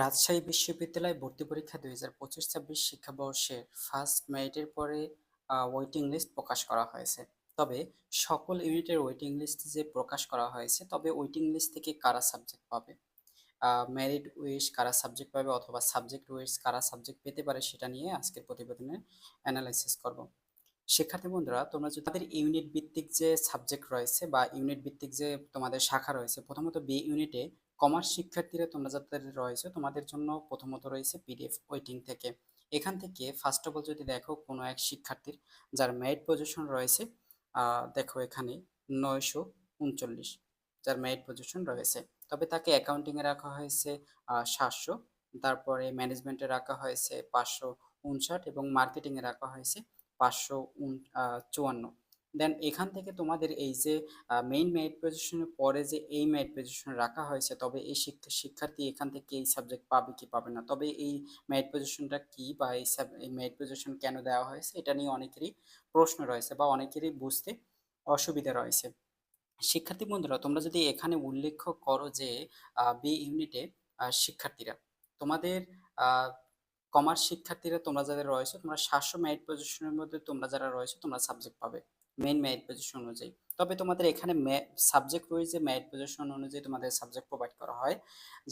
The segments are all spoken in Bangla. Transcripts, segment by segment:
রাজশাহী বিশ্ববিদ্যালয় ভর্তি পরীক্ষা ২০২৫-২৬ শিক্ষাবর্ষের ফার্স্ট মেরিটের পরে ওয়েটিং লিস্ট প্রকাশ করা হয়েছে। তবে সকল ইউনিটের ওয়েটিং লিস্ট যে প্রকাশ করা হয়েছে, তবে ওয়েটিং লিস্ট থেকে কারা সাবজেক্ট পাবে, মেরিট উইশ কারা সাবজেক্ট পাবে অথবা সাবজেক্ট উইশ কারা সাবজেক্ট পেতে পারে, সেটা নিয়ে আজকের প্রতিবেদনে অ্যানালাইসিস করব। শিক্ষার্থী বন্ধুরা, তোমরা যদি তাদের ইউনিট ভিত্তিক যে সাবজেক্ট রয়েছে বা ইউনিট ভিত্তিক যে তোমাদের শাখা রয়েছে, প্রথমত বি ইউনিটে কমার্স শিক্ষার্থীরা তোমরা যাদের রয়েছে, তোমাদের জন্য প্রথমত রয়েছে পিডিএফ ওয়েটিং থেকে। এখান থেকে ফার্স্ট অফ অল যদি দেখো কোনো এক শিক্ষার্থীর যার মেরিট পজিশন রয়েছে, দেখো এখানে 939, যার মেরিট পজিশন রয়েছে, তবে তাকে অ্যাকাউন্টিংয়ে রাখা হয়েছে 700, তারপরে ম্যানেজমেন্টে রাখা হয়েছে 559 এবং মার্কেটিংয়ে রাখা হয়েছে 554। দেন এখান থেকে তোমাদের এই যে মেইন মেরিট পজিশনের পরে যে এই মেরিট পজিশন রাখা হয়েছে, তবে এই শিক্ষার্থী এখান থেকে এই সাবজেক্ট পাবে কি পাবে না, তবে এই মেরিট পজিশনটা কি বা এই মেরিট পজিশন কেন দেওয়া হয়েছে, এটা নিয়ে অনেকেরই প্রশ্ন রয়েছে বা অনেকেরই বুঝতে অসুবিধা রয়েছে। শিক্ষার্থী বন্ধুরা, তোমরা যদি এখানে উল্লেখ করো যে বি ইউনিটে শিক্ষার্থীরা তোমাদের কমার্স শিক্ষার্থীরা তোমরা যাদের রয়েছে, তোমরা 700 মেরিট পজিশনের মধ্যে তোমরা যারা রয়েছে তোমরা সাবজেক্ট পাবে মেইন মেরিট পজিশন অনুযায়ী। তবে তোমাদের এখানে সাবজেক্ট রয়েছে মেরিট পজিশন অনুযায়ী তোমাদের সাবজেক্ট প্রোভাইড করা হয়।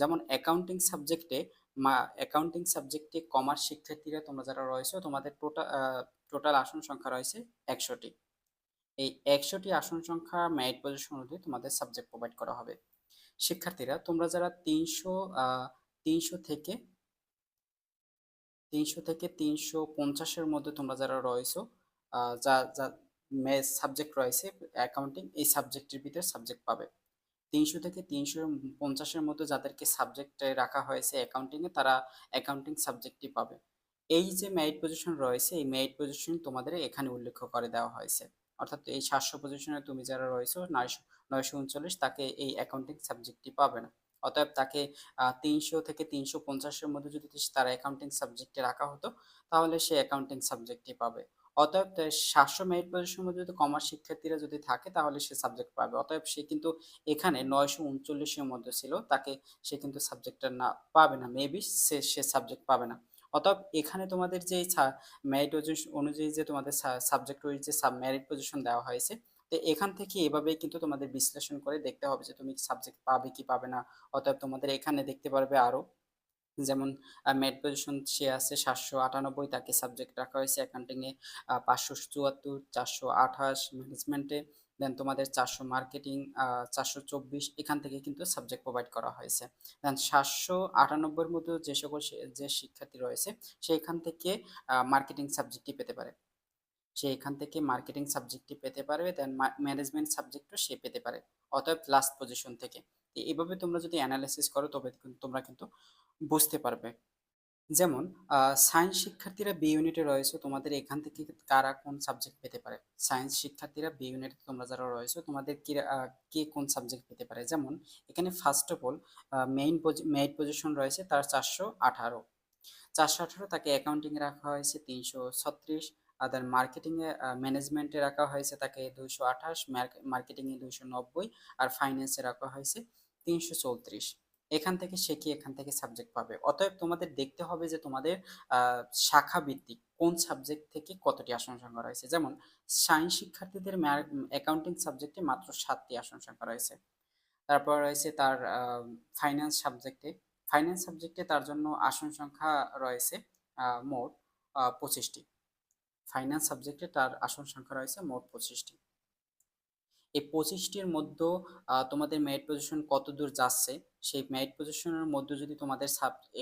যেমন অ্যাকাউন্টিং সাবজেক্টে কমার্স শিক্ষার্থীরা তোমরা যারা রয়েছে, তোমাদের টোটাল আসন সংখ্যা রয়েছে 100টি। এই 100টি আসন সংখ্যা মেরিট পজিশন অনুযায়ী তোমাদের সাবজেক্ট প্রোভাইড করা হবে। শিক্ষার্থীরা তোমরা যারা 300 থেকে 350-এর মধ্যে তোমরা যারা রয়েছো, যা যা সাবজেক্ট রয়েছে অ্যাকাউন্টিং, এই সাবজেক্টের ভিতরে সাবজেক্ট পাবে। 300 থেকে 350-এর মধ্যে যাদেরকে সাবজেক্টে রাখা হয়েছে অ্যাকাউন্টিংয়ে, তারা অ্যাকাউন্টিং সাবজেক্টই পাবে। এই যে মেরিট পজিশন রয়েছে, এই মেরিট পজিশন তোমাদের এখানে উল্লেখ করে দেওয়া হয়েছে। অর্থাৎ এই 700 পজিশনে তুমি যারা রয়েছো 939, তাকে এই অ্যাকাউন্টিং সাবজেক্টটি পাবে না। অতএব তাকে 300 থেকে 350-এর মধ্যে যদি তার অ্যাকাউন্টিং সাবজেক্টে রাখা হতো, তাহলে সে অ্যাকাউন্টিং সাবজেক্টই পাবে। অতএব 700 মেরিট পজিশনের মধ্যে যদি কমার্স শিক্ষার্থীরা যদি থাকে, তাহলে সে সাবজেক্ট পাবে। অতএব সে কিন্তু এখানে 939-এর মধ্যে ছিল, তাকে সে কিন্তু সাবজেক্টটা না পাবে না, মেবি সে সাবজেক্ট পাবে না। অতএব এখানে তোমাদের যে মেরিট অনুযায়ী যে তোমাদের সাবজেক্ট যে মেরিট পজিশন দেওয়া হয়েছে, তো এখান থেকে এভাবেই কিন্তু তোমাদের বিশ্লেষণ করে দেখতে হবে যে তুমি সাবজেক্ট পাবে কি পাবে না। অতএব তোমাদের এখানে দেখতে পারবে আরো, যেমন মেরিট পজিশন সে আছে 798, তাকে সাবজেক্ট রাখা হয়েছে অ্যাকাউন্টিংয়ে 574, 428 ম্যানেজমেন্টে, দেন তোমাদের 400 মার্কেটিং, 424, এখান থেকে কিন্তু সাবজেক্ট প্রোভাইড করা হয়েছে। দেন 798-এর মধ্যে যে সকল যে শিক্ষার্থী রয়েছে, সে এখান থেকে মার্কেটিং সাবজেক্টই পেতে পারে, সে এখান থেকে মার্কেটিং সাবজেক্টটি পেতে পারবে। দেন ম্যানেজমেন্ট সাবজেক্টও সে পেতে পারে, অতএব লাস্ট পজিশন থেকে। এইভাবে তোমরা যদি অ্যানালাইসিস করো, তবে তোমরা কিন্তু বুঝতে পারবে। যেমন সায়েন্স শিক্ষার্থীরা বি ইউনিটে রয়েছে, তোমাদের এখান থেকে কারা কোন সাবজেক্ট পেতে পারে। সায়েন্স শিক্ষার্থীরা বি ইউনিটে তোমরা যারা রয়েছে, তোমাদের কে কোন সাবজেক্ট পেতে পারে। যেমন এখানে first of all main position রয়েছে তার 418, তাকে অ্যাকাউন্টিংয়ে রাখা হয়েছে 336, আদার মার্কেটিংয়ে ম্যানেজমেন্টে রাখা হয়েছে তাকে 228, মার্কেটিংয়ে 290, আর ফাইন্যান্সে রাখা হয়েছে 334। এখান থেকে সে কি এখান থেকে সাবজেক্ট পাবে। অতএব তোমাদের দেখতে হবে যে তোমাদের শাখা ভিত্তিক কোন সাবজেক্ট থেকে কতটি আসন সংখ্যা রয়েছে। যেমন সায়েন্স শিক্ষার্থীদের অ্যাকাউন্টিং সাবজেক্টে মাত্র 7টি আসন সংখ্যা রয়েছে। তারপর রয়েছে তার ফাইন্যান্স সাবজেক্টে তার জন্য আসন সংখ্যা রয়েছে মোট 25টি। ফাইন্যান্স সাবজেক্টে তার আসন সংখ্যা রয়েছে মোট 25টি। এই 25টির মধ্যে তোমাদের মেরিট পজিশন কত দূর যাচ্ছে, সেই মেরিট পজিশনের মধ্যে যদি তোমাদের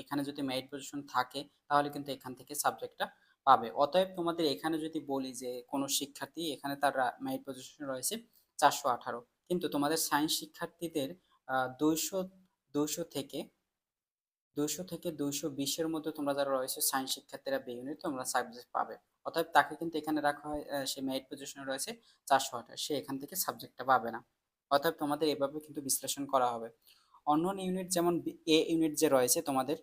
এখানে যদি মেরিট পজিশন থাকে, তাহলে কিন্তু এখান থেকে সাবজেক্টটা পাবে। অতএব তোমাদের এখানে যদি বলি যে কোনো শিক্ষার্থী এখানে তার মেরিট পজিশন রয়েছে 418, কিন্তু তোমাদের সায়েন্স শিক্ষার্থীদের 200 200 থেকে 220-এর মধ্যে তোমরা যারা রয়েছে সায়েন্স শিক্ষার্থীরা বি ইউনিট, তোমরা সাবজেক্ট পাবে। অতএব তাকে কিন্তু এখানে রাখা হয়, সে মেরিট পজিশনে রয়েছে 428, সে এখান থেকে সাবজেক্টটা পাবে না। অতএব তোমাদের এভাবে কিন্তু বিশ্লেষণ করা হবে। অন্য ইউনিট যেমন এ ইউনিট যে রয়েছে তোমাদের